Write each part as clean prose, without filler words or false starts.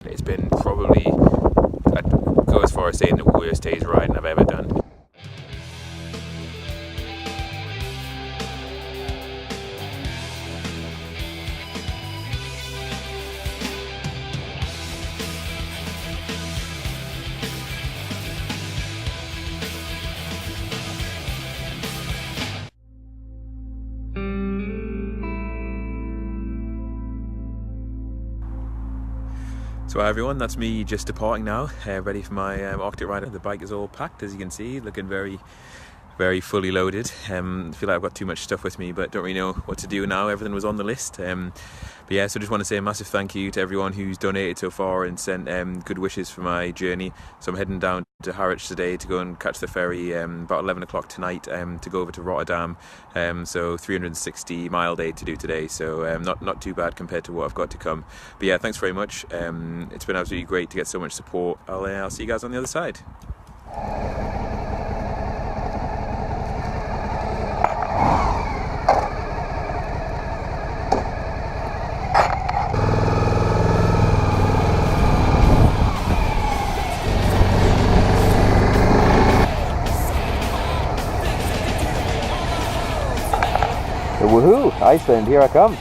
It's been probably, I'd go as far as saying, the worst day's riding I've ever done. So hi everyone, that's me just departing now, ready for my Arctic ride. The bike is all packed, as you can see, looking very fully loaded. I feel like I've got too much stuff with me, but don't really know what to do now. Everything was on the list. But yeah, so I just want to say a massive thank you to everyone who's donated so far and sent good wishes for my journey. So I'm heading down to Harwich today to go and catch the ferry about 11 o'clock tonight to go over to Rotterdam. So 360 mile day to do today, so not too bad compared to what I've got to come. But yeah, thanks very much. It's been absolutely great to get so much support. I'll see you guys on the other side. Woohoo! Iceland, here I come.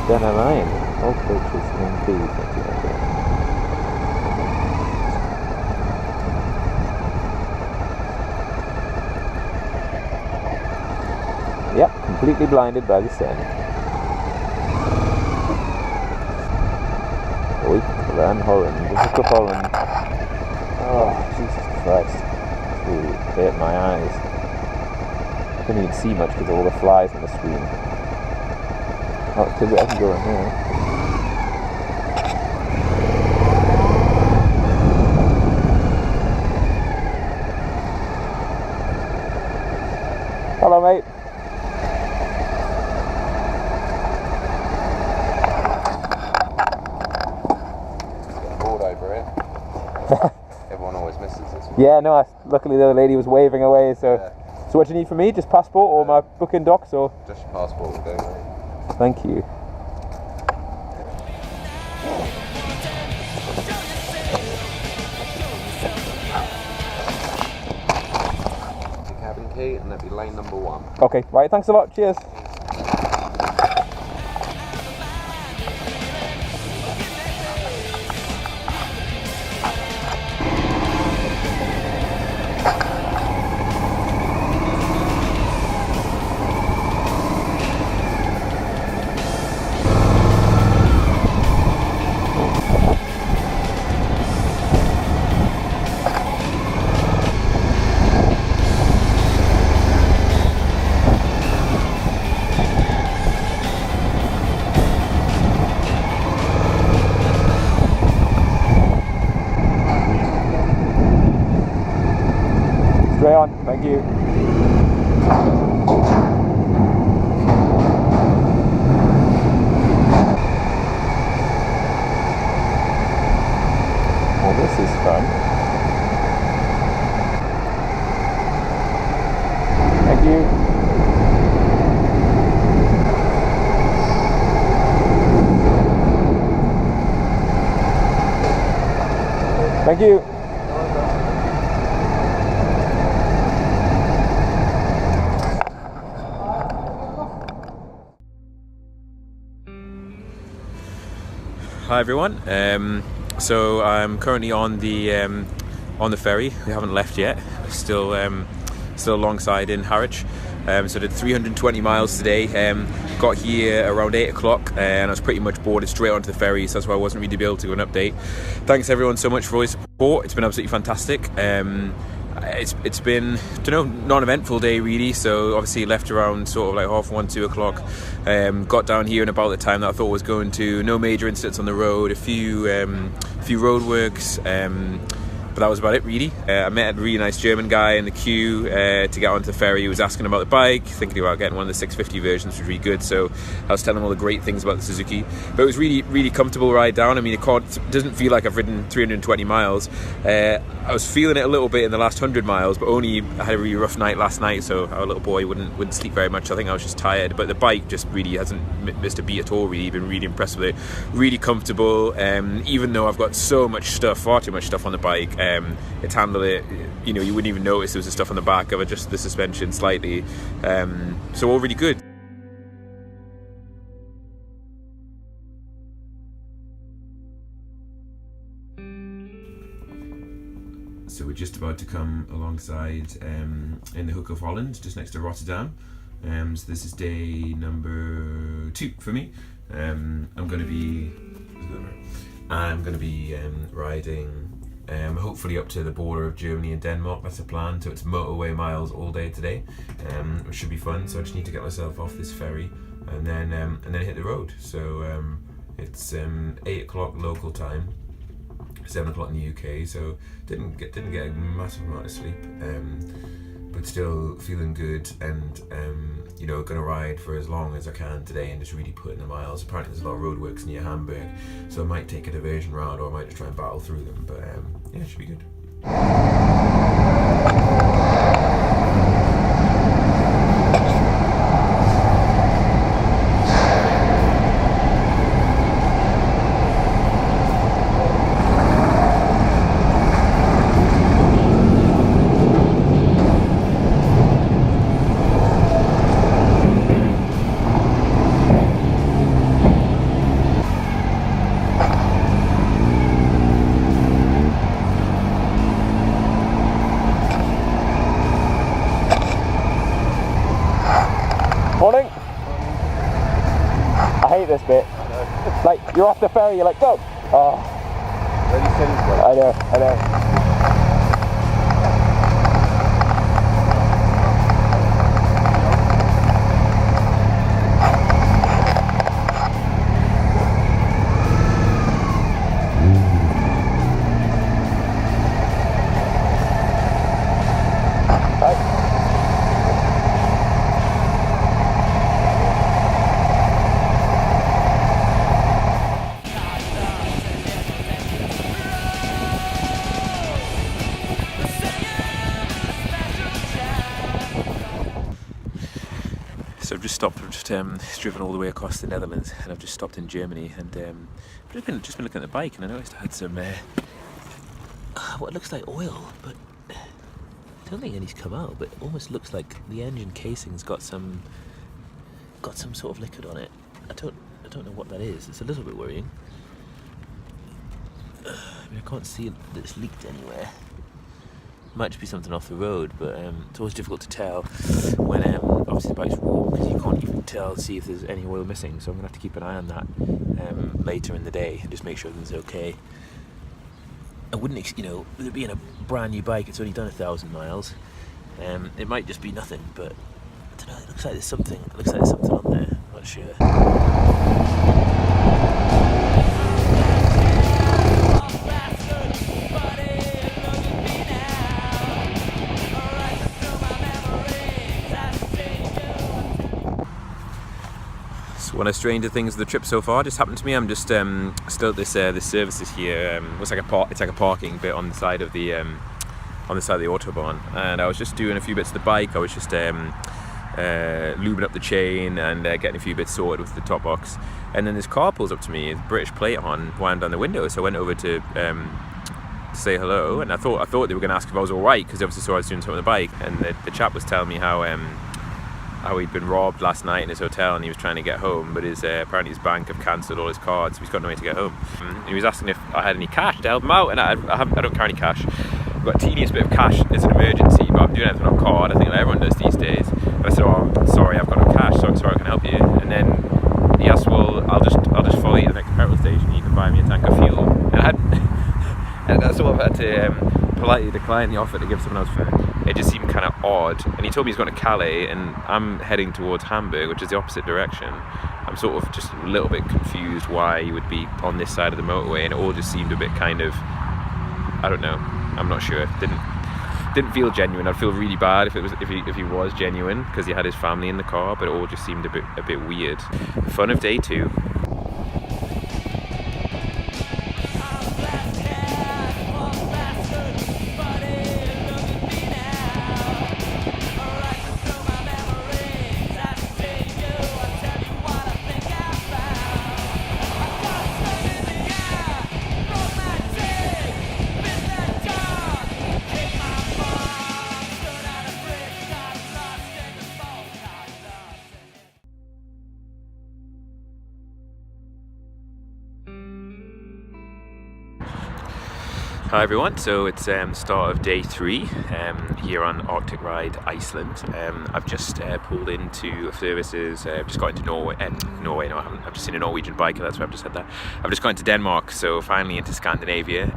Then a line. All coaches indeed. Yep, completely blinded by the sun. Oi, Van Holland. This is Holland. Oh, Jesus Christ. It's really hurt my eyes. I couldn't even see much because of all the flies on the screen. Oh, because I can go in here. Hello, mate. Getting bored over here. Everyone always misses this one. Yeah, no, luckily the other lady was waving away, so... Yeah. So what do you need from me? Just passport or my booking docs, or...? Just your passport will do, mate. Thank you. Your cabin key, and that'll be lane number 1. Okay, right, thanks a lot, cheers. On. Thank you. Well, this is fun. Thank you. Thank you. Hi everyone. So I'm currently on the ferry. We haven't left yet. We're still alongside in Harwich. So I did 320 miles today. Got here around 8 o'clock and I was pretty much boarded straight onto the ferry, so that's why I wasn't really able to give an update. Thanks everyone so much for all your support. It's been absolutely fantastic. It's been, non-eventful day really, so obviously left around sort of like 1:30, 2 o'clock. Got down here in about the time that I thought I was going to. No major incidents on the road, a few roadworks, but that was about it really. I met a really nice German guy in the queue to get onto the ferry. He was asking about the bike, thinking about getting one of the 650 versions, which was really good. So I was telling him all the great things about the Suzuki. But it was really, really comfortable ride down. I mean, it doesn't feel like I've ridden 320 miles. I was feeling it a little bit in the last 100 miles, but I had a really rough night last night, so our little boy wouldn't sleep very much. I think I was just tired. But the bike just really hasn't missed a beat at all, really. Been really impressed with it. Really comfortable. Even though I've got so much stuff, far too much stuff on the bike, it's handled it, you wouldn't even notice there was the stuff on the back of it, just the suspension slightly, so all really good. So we're just about to come alongside in the Hook of Holland, just next to Rotterdam. So this is day number 2 for me. I'm going to be riding hopefully up to the border of Germany and Denmark. That's the plan. So it's motorway miles all day today, which should be fun. So I just need to get myself off this ferry and then hit the road. So it's 8 o'clock local time, 7 o'clock in the UK. So didn't get a massive amount of sleep, but still feeling good and gonna ride for as long as I can today and just really put in the miles. Apparently there's a lot of roadworks near Hamburg, so I might take a diversion route or I might just try and battle through them, but yeah, it should be good. Morning. I hate this bit. Like, you're off the ferry, you're like, go! Oh. I know. So I've just stopped. I've just driven all the way across the Netherlands, and I've just stopped in Germany. And just been looking at the bike, and I noticed I had some what looks like oil, but I don't think any's come out. But it almost looks like the engine casing's got some sort of liquid on it. I don't know what that is. It's a little bit worrying. I mean, I can't see that it's leaked anywhere. Might just be something off the road, but it's always difficult to tell when obviously the bike's warm, because you can't even see if there's any oil missing. So I'm gonna have to keep an eye on that later in the day and just make sure everything's okay. I wouldn't, with it being a brand new bike, it's only done 1,000 miles. It might just be nothing, but I don't know. It looks like there's something. It looks like there's something on there. I'm not sure. One of the stranger things of the trip so far just happened to me. I'm just still at this services here. It's like a parking bit on the side of the autobahn, and I was just doing a few bits of the bike. I was just lubing up the chain and getting a few bits sorted with the top box, and then this car pulls up to me, with British plate on, wound down the window. So I went over to say hello, and I thought they were going to ask if I was all right, because they obviously saw I was doing something on the bike, and the chap was telling me how he'd been robbed last night in his hotel and he was trying to get home, but apparently his bank have cancelled all his cards, so he's got no way to get home. And he was asking if I had any cash to help him out, and I don't carry any cash. I've got a teeniest bit of cash as an emergency, but I'm doing everything on card. I think like everyone does these days. I said, oh, sorry, I've got no cash, so I'm sorry I can help you. And then he asked, well, I'll just follow you to the next petrol station, you can buy me a tank of fuel. And I sort of had to politely decline the offer to give someone else fare. It just seemed kind of odd. And he told me he's going to Calais, and I'm heading towards Hamburg, which is the opposite direction. I'm sort of just a little bit confused why he would be on this side of the motorway, and it all just seemed a bit kind of, I don't know, I'm not sure. Didn't feel genuine. I'd feel really bad if he was genuine, because he had his family in the car, but it all just seemed a bit weird. Fun of day 2. Hi everyone, so it's the start of day 3 here on Arctic Iceland. I've just pulled into services, just got into Norway, no I haven't, I've just seen a Norwegian biker, that's why I've just said that. I've just got into Denmark, so finally into Scandinavia.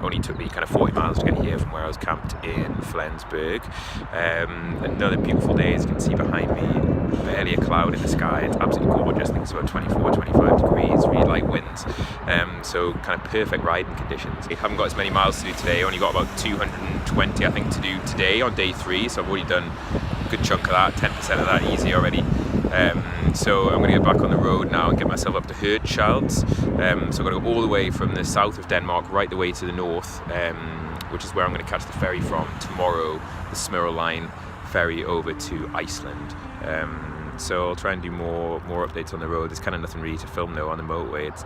Only took me kind of 40 miles to get here from where I was camped in Flensburg. Another beautiful day, as you can see behind me, barely a cloud in the sky. It's absolutely gorgeous. I think it's about 24-25 degrees, really light winds, so kind of perfect riding conditions. I haven't got as many miles to do today, only got about 220 I think to do today on day 3, so I've already done a good chunk of that, 10% of that easy already. So I'm going to get back on the road now and get myself up to Herdschild. So I'm going to go all the way from the south of Denmark right the way to the north, which is where I'm going to catch the ferry from tomorrow, the Smyril line ferry over to Iceland. So I'll try and do more updates on the road. There's kind of nothing really to film though on the motorway. It's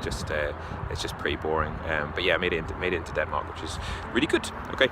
just pretty boring. But yeah, I made it into Denmark, which is really good. Okay.